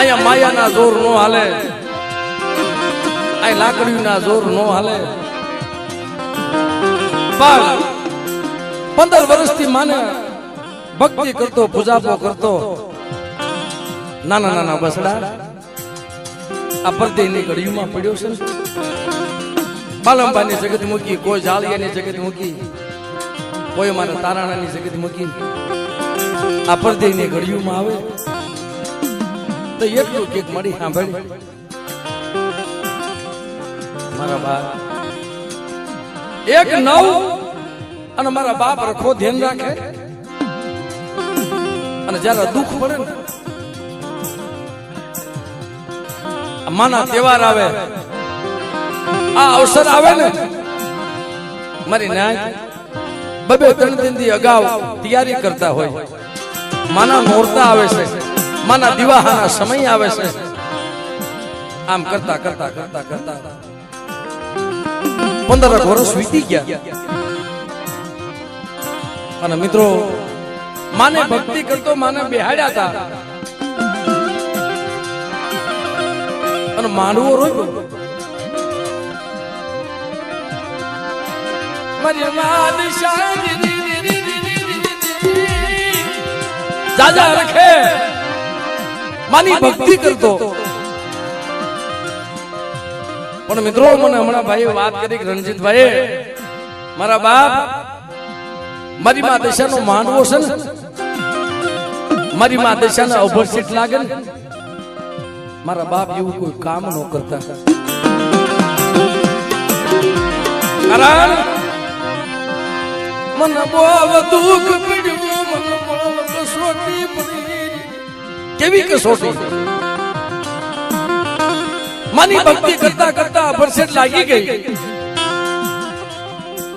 અહીંયા માયાના જોર નો હાલે, અહીં લાકડીના જોર નો હાલે. પણ 15 વર્ષથી માને ભક્તિ કરતો, પૂજાપો કરતો, નાના નાના બસડા આ પરદેની ઘડીમાં પડ્યો છે. બાલંબાની જગત મૂકી, કોઈ જાળિયાની જગત મૂકી, કોઈ મારા તારાણાની જગત મૂકી, આ પરદેની ઘડીમાં આવે તો એટલું કેક મળી સાંભળી મારા બાપ એક નવ અને મારા બાપ રખો ધ્યાન રાખે. અને જયારે દુઃખ પડે ને, માના તહેવાર આવે, આ અવસર આવે ને, મારી નાય 2-3 દી અગાઉ તૈયારી કરતા હોય. માના નોરતા આવે છે, માના દિવાહાના સમય આવે છે. આમ કરતા કરતા કરતા કરતા 15 વર્ષ વીતી ગયા. અને મિત્રો માને ભક્તિ કરતો, માને બેહાડ્યા હતા અને માંડવો રોયો. મારી માદ જાજા રખે, માની ભક્તિ કરતો. પણ મિત્રો મને હમણાં ભાઈ વાત કરી રણજીતભાઈ, મારા બાપ મારી મા દશાનો માંડવો છે ને, મારી મા દશાને ઓવરસીટ લાગે ને, મારા બાપ એવું કોઈ કામ ન કરતા. કારણ મને બહુ દુઃખ પડ્યું, મને બહુ કસોટી પડી. કેવી કસોટી? માની ભક્તિ કરતા કરતા ઓવરસીટ લાગી ગઈ.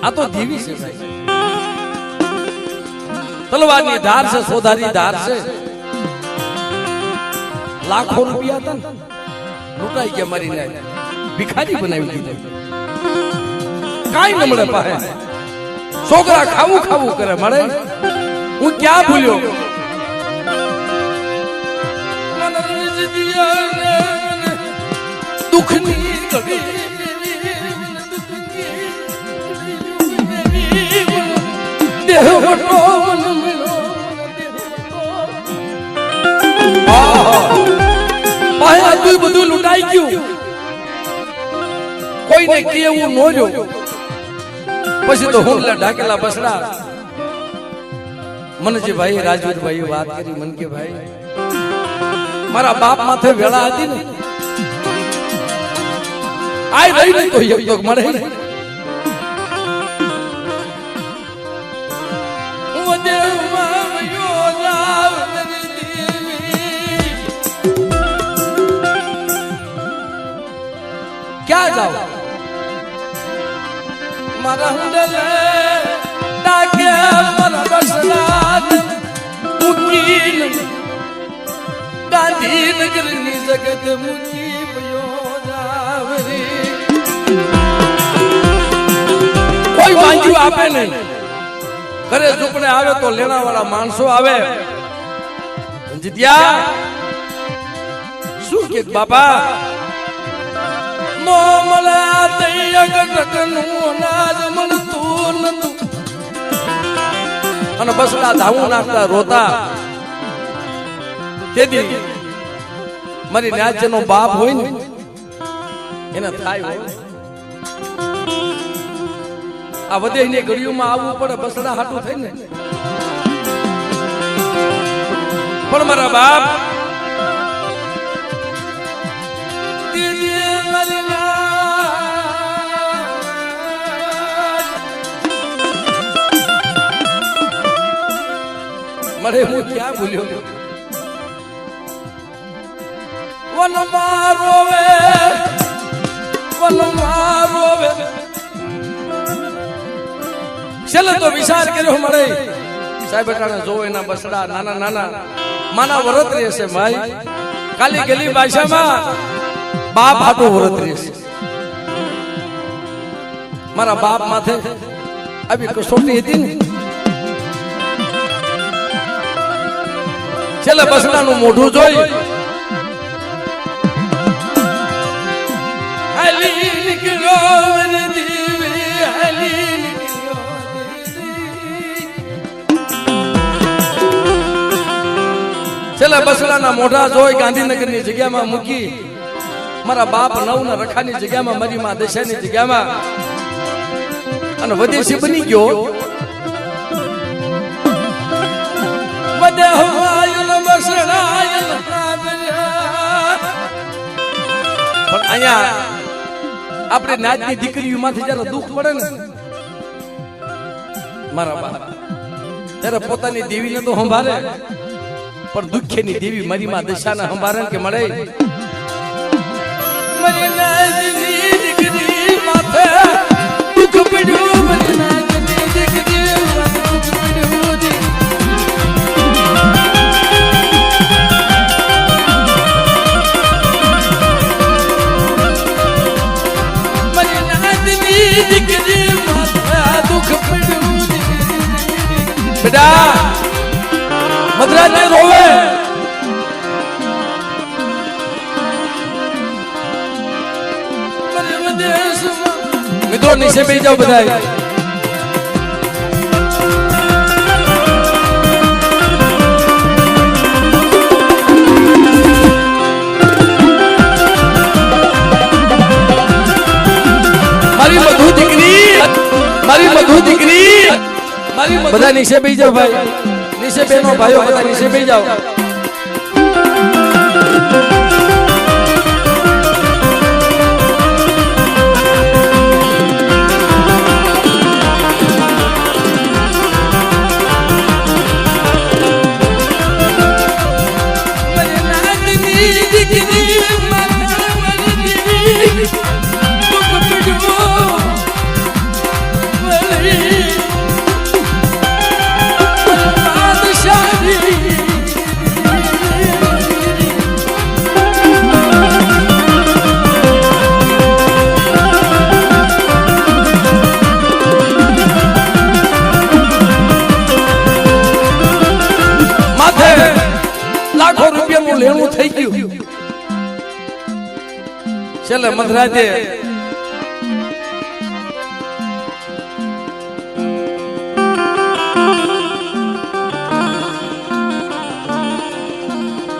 આ તો દેવી છે ભાઈ, તલવારની ધાર છે, સોધારી ધાર છે. લાખો રૂપિયા હતા ને, લૂંટાઈ ગયા. મારી નાય ભિખારી બનાવી દીધો. કાઈ ન મળે પાસે. છોકરા ખાવું ખાવું કરે, મળે હું ક્યાં ભૂલ્યો. દુઃખની ઘડી દેહ વટો બધું લૂંટાઈ ગયું. કોઈને કેવું નો રહ્યો. પછી તો હુંલા ઢાકેલા બસડા. મને જે ભાઈ રાજવીરભાઈ વાત કરી, મન કે ભાઈ મારા બાપ માથે વેળા હતી ને, આય રહી નહીં તો એક મળે. ક્યાં જાવ મારા હુંડલે ડાકે મારા બસડા મૂકીને ગાંધીનગરની જગત મૂકી ભયો જાવરી. કોઈ માંગ્યું આપે નહીં. ઘરે ઝૂંપડે આવે તો લેણા વાળા માણસો આવે. જીત્યા શું કે બાપા નો મળે મળતું નતું. અને બસડા ધાવું નાખતા રોતા. તેથી મારી રાજ્યનો બાપ હોય ને એને થાય હોય. આ વધેની ઘડીઓમાં આવવું પડે, બસડા હાટું થઈ ને. પણ મારા બાપ મળે હું ક્યાં ભૂલ્યો. વન મારોવે છેલ્લે તો વિચાર કર્યો મળે સાહેબ અટાણે જો એના બસડા નાના નાના માના વરત રહેશે ભાઈ. કાલી ગલી ભાષામાં બાપ હાટો વરત રહેશે. મારા બાપ માથે આવી કસોટી હતી ને, છેલ્લે બસડાનું મોઢું જોઈ હાલી નીકળ્યો મારી દેવી હાલી નીકળ્યો છેલ્લા બસડાના મોઢા જોઈ ગાંધીનગરની જગ્યામાં મૂકી મારા બાપ નવના રખાની જગ્યામાં મારી માં દશાની જગ્યામાં અને વિદેશી બની ગયો વધે હવાયલ બસડાયલ પણ અહીંયા આપણે નાતની દીકરીઓમાંથી જયારે દુઃખ પડે ને મારા બાપ ત્યારે પોતાની દેવીને તો સંભાળે પણ દુઃખની દેવી મારી માં દશાને સંભાળે કે મળે મારી નાતની દીકરી માથે દુઃખ પડ્યું મારી નાતની દીકરી માથે દુઃખ પડ્યું મારી નાતની દીકરી માથે દુઃખ પડ્યું બેટા મદ્રાજ ને રોવે મિત્રો નીચે બેસી જાઓ બધા મારી મધુ દીકરી મારી બધા નીચે બેસી જાઓ ભાઈ નીચે બેનો ભાઈઓ બધા નીચે બેસી જાઓ લેવું થઈ ગયું છેલ્લે મધરાતે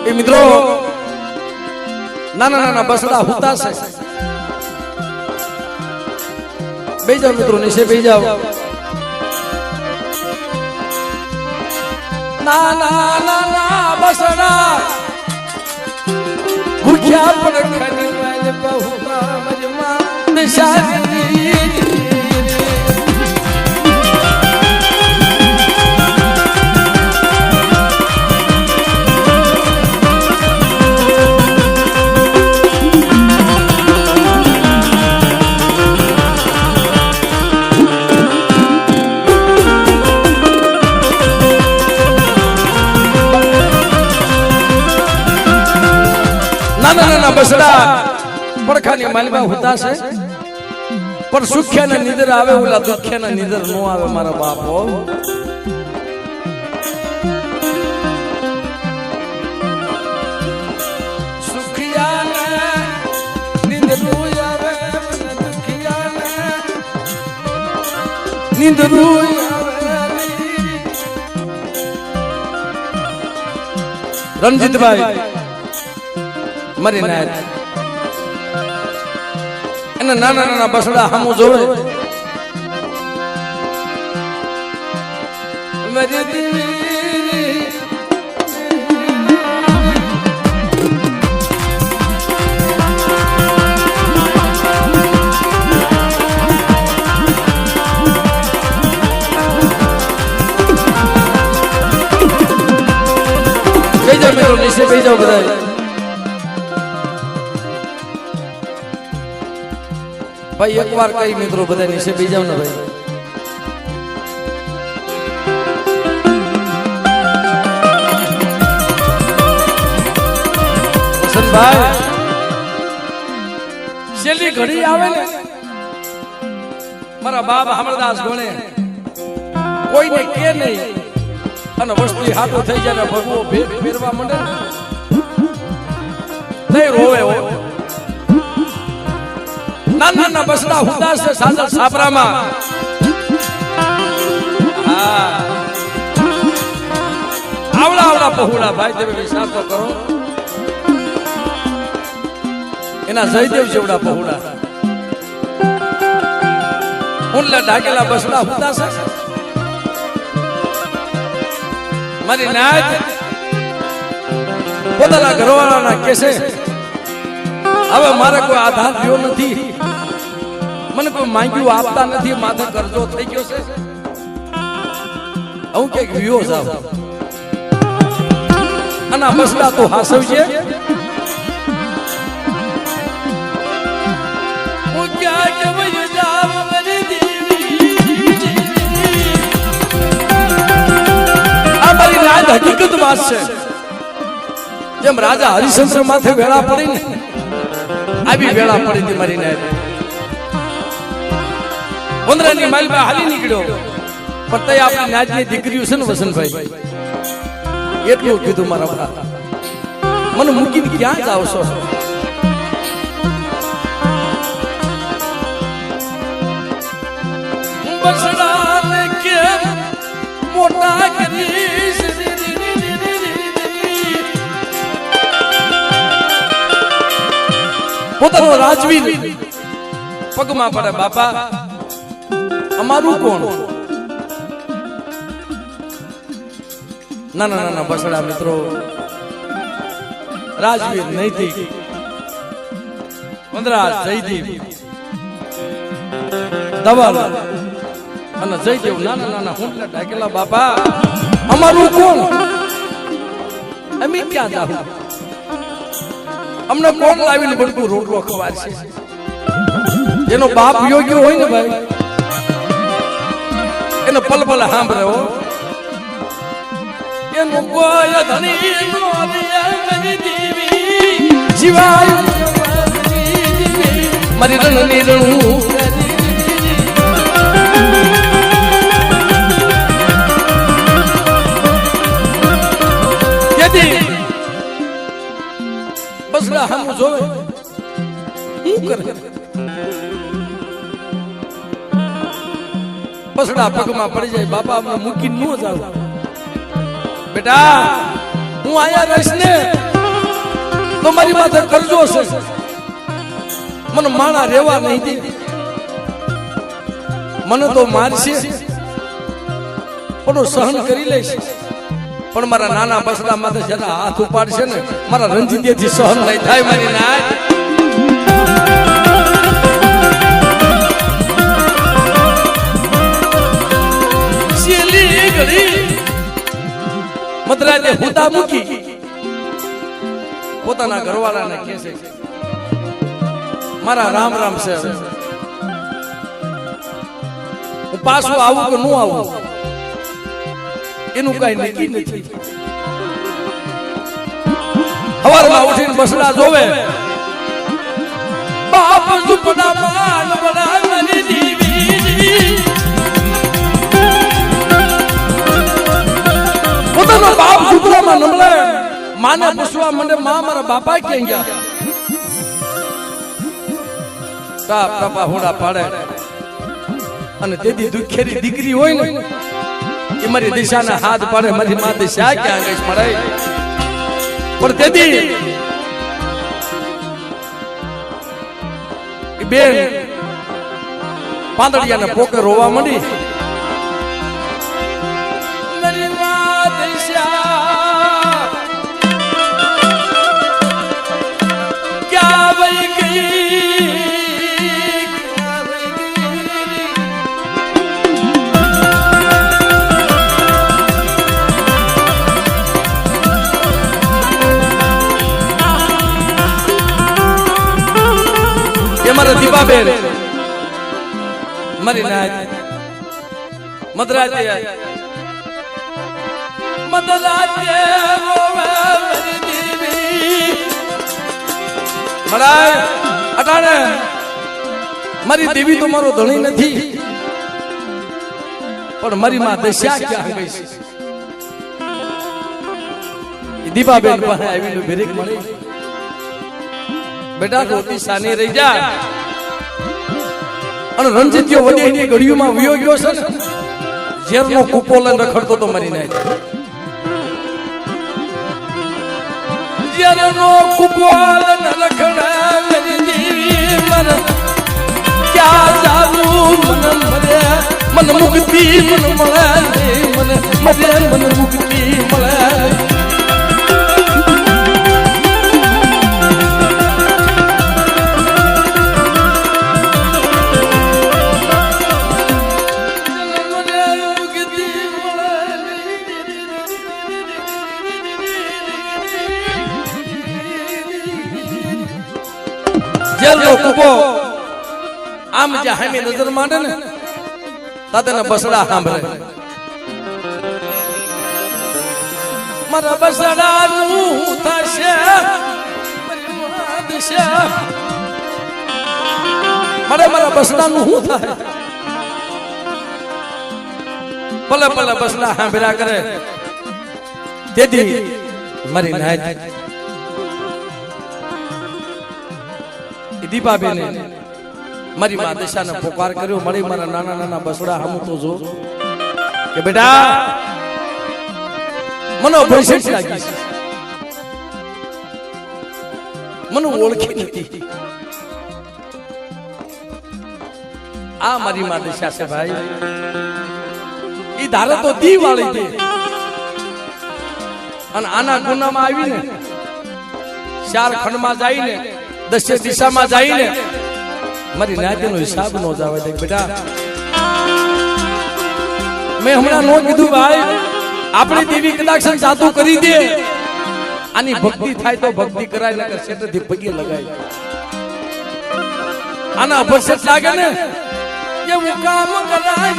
એ મિત્રો નાના નાના બસડા હુતા છે બેસી જાઓ મિત્રો નીચે બેસી જાઓ નાના નાના બસડા ભૂખ્યા પણ ખરી વાલે બહુમા મજમા નિશાની નાના બસડા પડખાની માલમાં હોતા છે પણ સુખ્યાના નિદર આવે ઓલા દુખ્યાના નિદર નો આવે મારા બાપો સુખિયાના નિદર આવે દુખિયાના નિદર આવે રણજીતભાઈ મરી નાય એને નાના નાના બસડા હામું જોવે મરી દેવી બેસી જાઓ મિત્રો નીચે બેસી જાઓ બધા ભાઈ એક વાર કઈ મિત્રો બધા નીચે બેસી જાવ ને ભાઈ વસંતભાઈ છેલ્લી ઘડી આવે ને મારા બાપ અમરદાસ ગણે કોઈને કે નહીં અને વસ્તી હાથો થઈ જાય ને ભગવો ભેટ ફેરવા માંડે નહીં રોવે નાના બસડા હુદાસ છે સાજર છાપરામાં હા આવડા આવડા પહોળા ભાઈ તમે વિચાર તો કરો એના જયદેવ જેવડા પહોળા ઊંડલા ઢાકેલા બસડા હુદાસ છે મારી નાચ પોતાના ઘરવાળાના કેસે હવે મારે કોઈ આધાર રહ્યો નથી મને કોઈ માંગ્યું આપતા નથી માથે કરજો થઈ ગયો છે હું કઈક વિયો જાવ અને બસડા તો હાસવજે હું ક્યાં કેવય જાવ મારી દેવી આ મારી રાજ હકીકત વાત છે જેમ રાજા હરિશ્ચંદ્ર માથે વેળા પડી ને આવી વેળા પડી હતી મારી નાય વંદરાની માલમાં હાલી નીકળ્યો પણ તઈ આપણી નાજની દીકરીઓ છે ને વસંતભાઈ એટલું કીધું મારા ભરા મને મૂકીને ક્યાં જ આવશો બસડાને કે મોટા કરીશ પોતાનો રાજવીર પગમાં પડે બાપા અમારું કોણ નાના નાના બસડા મિત્રો રાજવીર નૈતિક વંદરાજ જયદીપ ધવલ અને જયદેવ નાના નાના હુંડલા ઢાકેલા બાપા અમારું કોણ અમે ક્યાં જાવ અમને કોણ લાવીને બડકું રોટલો ખવાડશે જેનો બાપ યોગ્ય હોય ને ભાઈ એનો પલ પલ સાંભળે હો એનો કોઈ ધણી નો જીવાય મારી રણની રણું બસડા હમ જોવે શું કરે બસડા પગમાં પડી જાય બાપા અમને મૂકીને ન જાવ બેટા હું આયા રહીશ ને તો મારી માથે કરજો છે મને માણા રેવા નહીં દે મને તો મારશે પણ સહન કરી લઈશ પણ મારા નાના બસડા માથે જરા હાથ ઉપાડશે ને મારા રંજીતેથી સહન નહીં થાય મારી નાય શેલી ઘડી મદરાજે હુદા મૂકી પોતાના ઘરવાળાને કહે છે મારા રામ રામ છે હું પાછું આવું કે ન આવું એનું કઈ નક્કી નથી સવારમાં ઉઠીને બસડા જોવે બાપ ઝૂપડા માન બડા મારી દીવી પોતાનો બાપ ઝૂપડામાં નમળે માને પૂછવા મને માં મારા બાપા ક્યાં ગયા તાપ તાપા હોડા પાડે અને તેથી દુખેરી દીકરી હોય ને એ મારી દિશાના હાથ પાડે મારી માં દિશા ક્યાં ગઈ મળે પણ તેથી બેન પાંદડિયાને પોકે રોવા માંડી મારી માં દિશા ક્યાં વઈ ગઈ મારા દીપાબેન મારી નાય મદરાજે મદરાજે રોવે મારી દીવી મરાય અટાણે મારી દેવી તો મારો ધણી નથી પણ મારી માં દશા ક્યાં ગઈ છે દીપાબેન પાસે આવીને ભેરીક મળી બેટા રોટી સાની રહી જા અને રણજીત્યો વડેની ઘડીઓમાં વિયો ગયો છે ને ઝેરનો કૂપો લઈને રખડતો તો મરી નાય ઝેરનો કૂપો લઈને રખડે મન ક્યાં જાવું મન મરે મન મુક્તિ મન મળે મન મરે મન મુક્તિ મળે જેલનો કૂપો આમ જાહેમી નજર માંડે ને તાતેના બસડા સાંભળે મારા બસડાનું થશે મારા બસડાનું શું થાય ભલે ભલે બસડા સાંભળ્યા કરે તેથી મારી નાય દીપાબેન મારી મા દશાને પોકાર કર્યો મળી મારા નાના નાના બસડા હમું તો જો કે બેટા મને ભયસેટ લાગી છે મને ઓળખી નથી આ મારી મા દશા છે ભાઈ ઈ ધારે તો દી વાળી દે અને આના ગુનામાં આવીને ચાર ખંડમાં જઈને દશે દિશામાં જઈને મારી નાતીનો હિસાબ નો જાવે દે બેટા મેં હમણાં નો કીધું ભાઈ આપણી દેવી કદાચ જાદુ કરી દે આની ભક્તિ થાય તો ભક્તિ કરાય નકર શેઠથી પગે લગાય આના અભરસેટ લાગે ને એવું કામ કરાય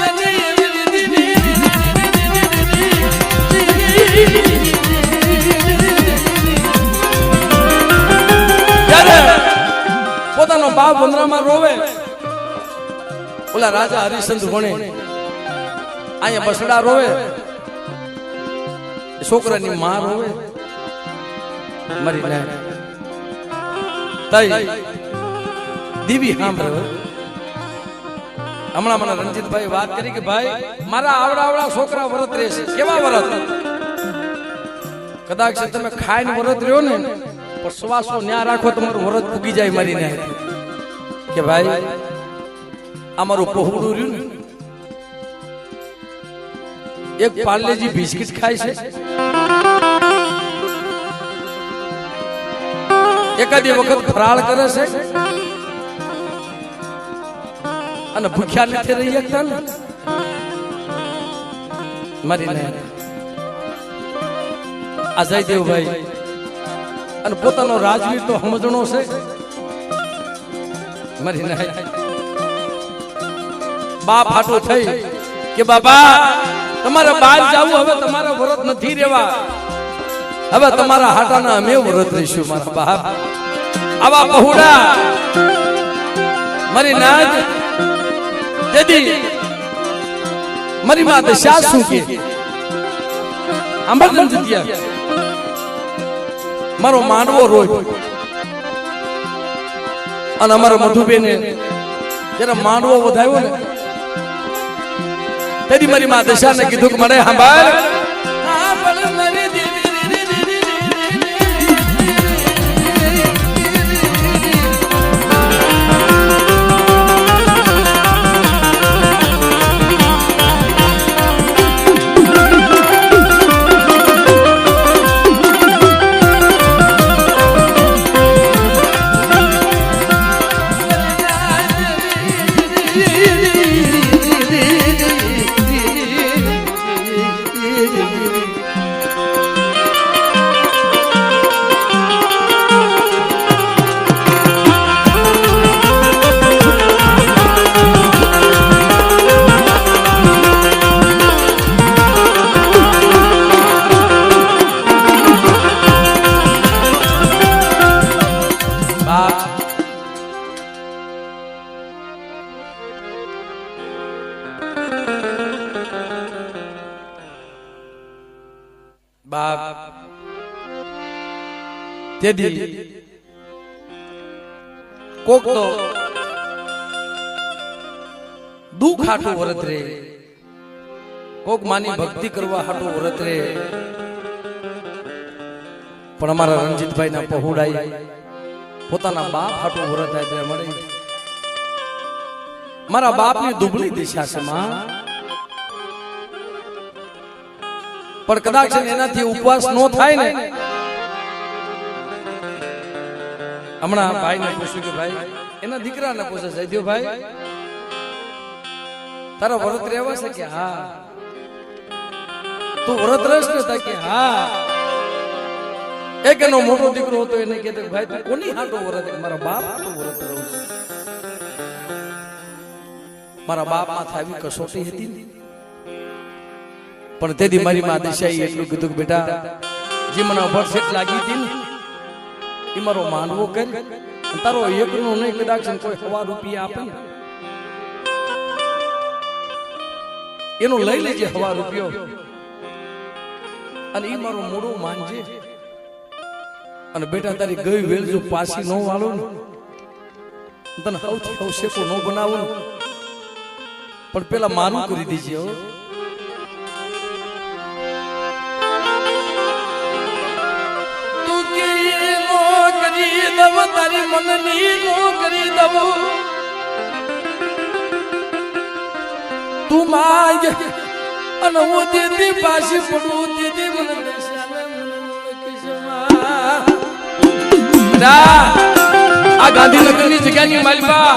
પોતાનો બાપ વંદરામાં રોવે ઓલા રાજા હરિશ્ચંદ્ર ભણે અહીંયા બસડા રોવે છોકરાની માં રોવે મરી નાય તઈ દીવી સાંભળે હમણાં મને રણજીતભાઈ વાત કરી કે ભાઈ મારા આવડા છોકરા વ્રત રહેશે કેવા વ્રત કદાચ તમે ખાઈને વ્રત રહ્યો ને પણ શ્વાસો ન્યા રાખો તમારું વ્રત પૂગી જાય મારી નાય કે ભાઈ અમારું પહોળું રહ્યું ને એક પાર્લેજી બિસ્કિટ ખાય છે એકાદી વખત ફરાળ કરે છે અને ભૂખ્યા નથી રહી શકતા ને મારી નાય આ જયદેવભાઈ અને પોતાનો રાજવીર તો સમજણો છે મારી નાય બાપ હાટો થઈ કે બાબા તમારે બહાર જાવું હવે તમારા વ્રત નથી રહેવા હવે તમારા હાટાના અમે વ્રત રહીશું મારા બાપ આવા બહુડા મારી નાજ દેદી મારી માં દશા શું કે આંબરન જગ્યા મારો માંડવો રોય અને અમારા મધુબેને જયારે માંડવો વધાવ્યો ને તેથી મારી માં દશાને કીધું કે મને સાંભળ બાપ તેદી કોક તો દુઃખ હાટું વ્રત રે, કોક માની ભક્તિ કરવા હાટું વ્રત રે, પણ અમારા રણજીતભાઈ ના પહોળાઈ પોતાના બાપ હાટું વ્રત આપ્યા મળે. મારા બાપની દુબળી દિશા છે માં, પણ કદાચ એનાથી ઉપવાસ ન થાય ને. હમણાં ભાઈ ને પૂછ્યું કે ભાઈ એના દીકરાને પૂછે છે, ભાઈ તારા વ્રત રહેવા છે કે હા, તું વ્રત રહેશ ને કે હા. એક એનો મોટો દીકરો હતો એને કહેતો ભાઈ તું કોની હાટો વ્રત? મારા બાપ હાટો વ્રત રહું છું. મારા બાપ માં આવી કસોટી હતી પણ તેથી મારી માં દિશાએ એટલું કીધું કે બેટા જે મને અભરસેટ લાગી હતી ને એ મારો માનવો કર, તારો એકનો નહીં કદાચ કોઈ 1,000 રૂપિયા આપે ને એનો લઈ લેજે 1,000 રૂપિયો, અને એ મારો મોડું માનજે. અને બેટા તારી ગઈ વેલ જો પાછી ન વાળો ને તને સૌથી અવશેકો ન બનાવો ને, પણ પેલા મારું કરી દીજે. તું કે નો કરી દવ તારી મનની નો કરી દવ, તું માગ અને હું દીદી પાછી પડું દીદી મને આ ગાંધીનગર ની જગ્યાની માલપા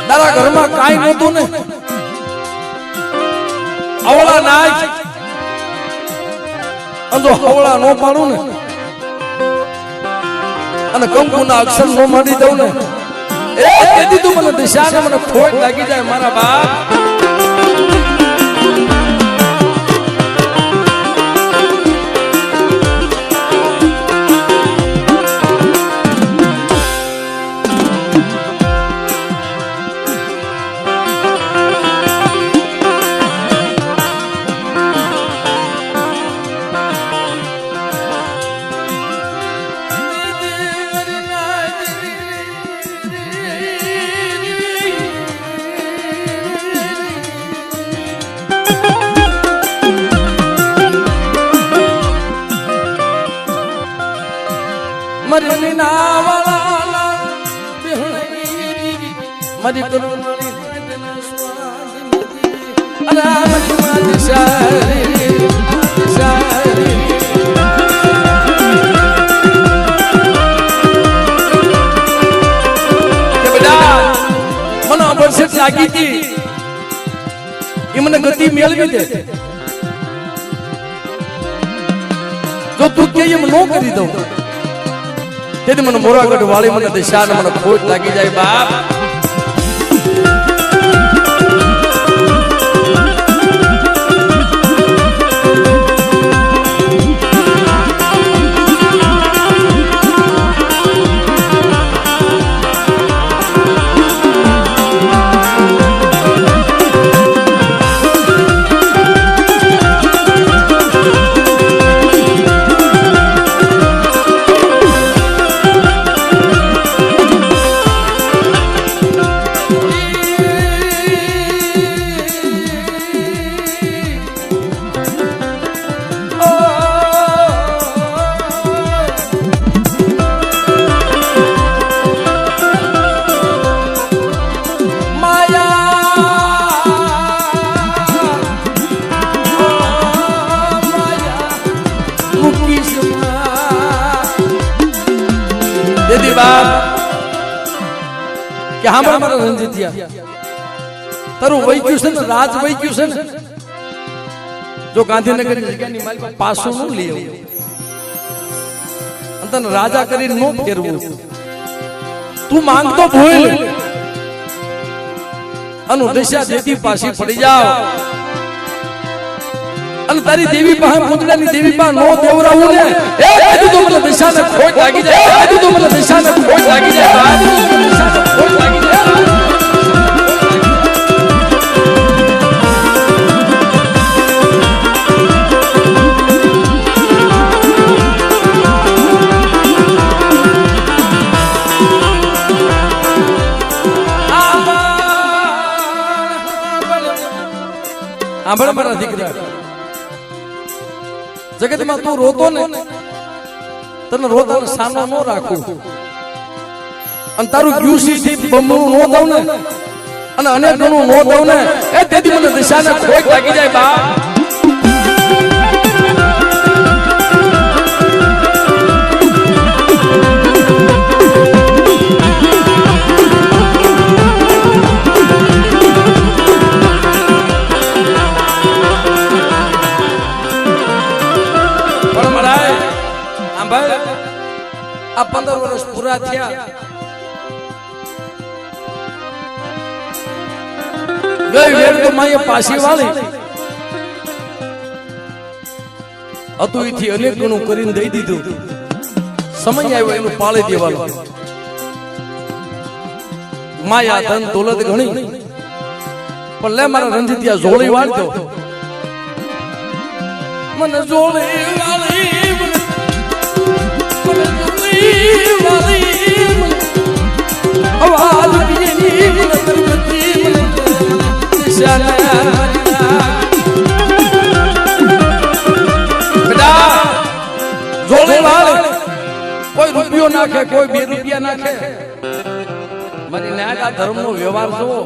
તારા ઘરમાં કાંઈ નહોતું ને, અવળા નાચ અંજો હવળા નો પાડું ને અને કંકુના અક્ષર નો માડી દઉં ને એ તેથી તું મને દિશા ને મને ખોટ લાગી જાય મારા બાપ. મરી નાવાલા મરી કરુણાની સ્વામી અરે મરી માતી સારી સારી કે બેટા મને અવસર લાગી હતી એ મને ગતિ મેળવી દે, જો તું કે એમ ન કરી દઉં તેથી મને મોરાગઢ વાળી મને દિશા ને મને ખોટ લાગી જાય બાપ. કે હા મારા રણજીતિયા તારું વઈ ગયું છે ને રાજ વઈ ગયું છે ને, જો ગાંધીનગર જગ્યાની મારી પાછું ન લઈ આવું તને રાજા કરીને ન ફેરવું, તું માંગતો ભૂલ અનુ દિશા દેતી પાછી પડી જાવ અને તારી દેવી પાસે પૂતળાની દેવી પાસે નો દેવરાવું ને એ કીધું તો મને દિશાને ખોટ લાગી જાય, એ કીધું તો મને દિશાને ખોટ લાગી જાય, આ કીધું તો મને દિશાને ખોટ લાગી જાય. આંભળ મારા દીકરા, જગતમાં તું રોતો ને તને રોતાનો સાનો ન રાખું અને તારું ક્યુસી થી બમણું નો દઉં ને અને અનેક ગણું નો દઉં ને એ તેથી મને દિશાને ખોટ લાગી જાય બા. આ 15 વર્ષ પૂરા થયા, ગઈ વેર તો માએ પાછી વાળી હતું એથી અનેક ગણું કરીને દઈ દીધું. સમય આવ્યો એનું પાળી દેવાનું. માયા ધન દોલત ઘણી પણ લે મારા રંજીતિયા જોડી વાળતો મને જોડી વાળી અવાજ બીની મને તરતી મને બેટા જોડે વાળ કોઈ રૂપિયો નાખે કોઈ 2 રૂપિયા નાખે મારી નાગા ધર્મનો વ્યવહાર જોવો.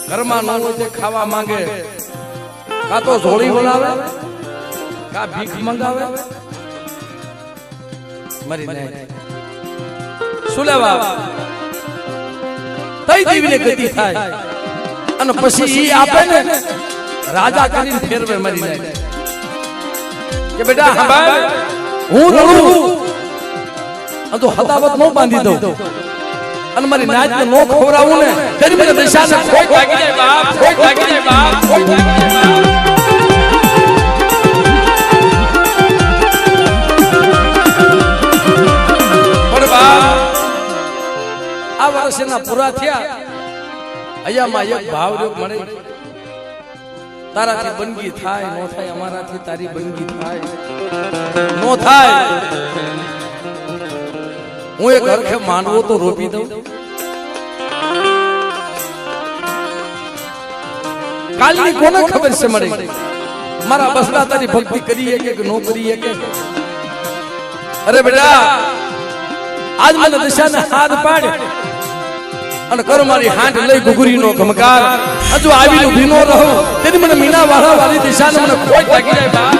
ઘરમાં ન હોય તે ખાવા માંગે કા તો જોડી બનાવે કા ભીખ મંગાવે. મારી નાય શું લેવા તઈ દીવીને ગતિ થાય અને પછી ઈ આપે ને રાજા કરીને ફેરવે. મારી નાય કે બેટા સાંભળ હું રડું અને તો હદાવત નો બાંધી દઉં અને મારી નાચને નો ખવરાવું ને તેની મને દિશાને ખોટ લાગી જાય બાપ, ખોટ લાગી જાય બાપ, ખોટ લાગી જાય બાપ. આ વર્ષના પૂરા થયા, અહીંયામાં એક ભાવ મળે તારાથી બંદગી થાય નો થાય, અમારાથી તારી બંદગી થાય નો થાય. હું એક હરખે માનવો તો રોપી દઉં. કાલની કોને ખબર છે મળે મારા બસડા તારી ભક્તિ કરીએ કે નો કરીએ કે. અરે બેટા આજ મને દિશાને હાથ પાડ અને કરો મારી હાથ લઈ ગુગરીનો ઘમકાર. હજુ આવીને ઊભી નો રહો તેથી મને મીના વાળા વાળી દિશાને મને ખોટ લાગી જાય બા.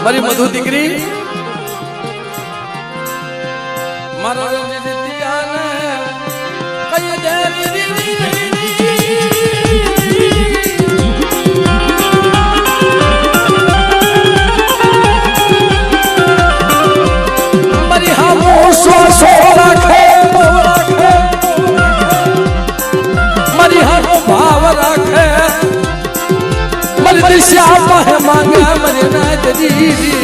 મારી મધુ દીકરી મારા રંજીતિયાને કઈ દે મારી હામો સો રાખે મારી હામો ભાવ રાખે મારી દિશા પાસે માંગે મારી નાચ દીદી.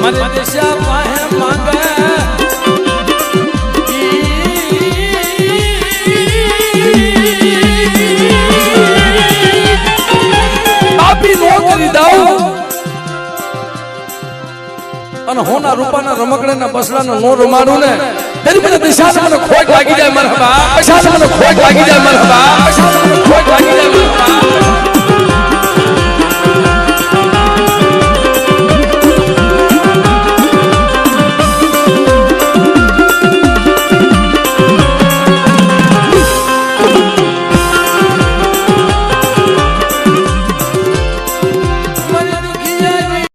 મારી દિશા પાસે માંગે અને હોના રૂપાના રમકડાના બસડાનો નો રમાડું ને તેની મને દિશા મને ખોટ લાગી જાય. મરહબા દિશા મને ખોટ લાગી જાય. મરહબા દિશા મને ખોટ લાગી જાય.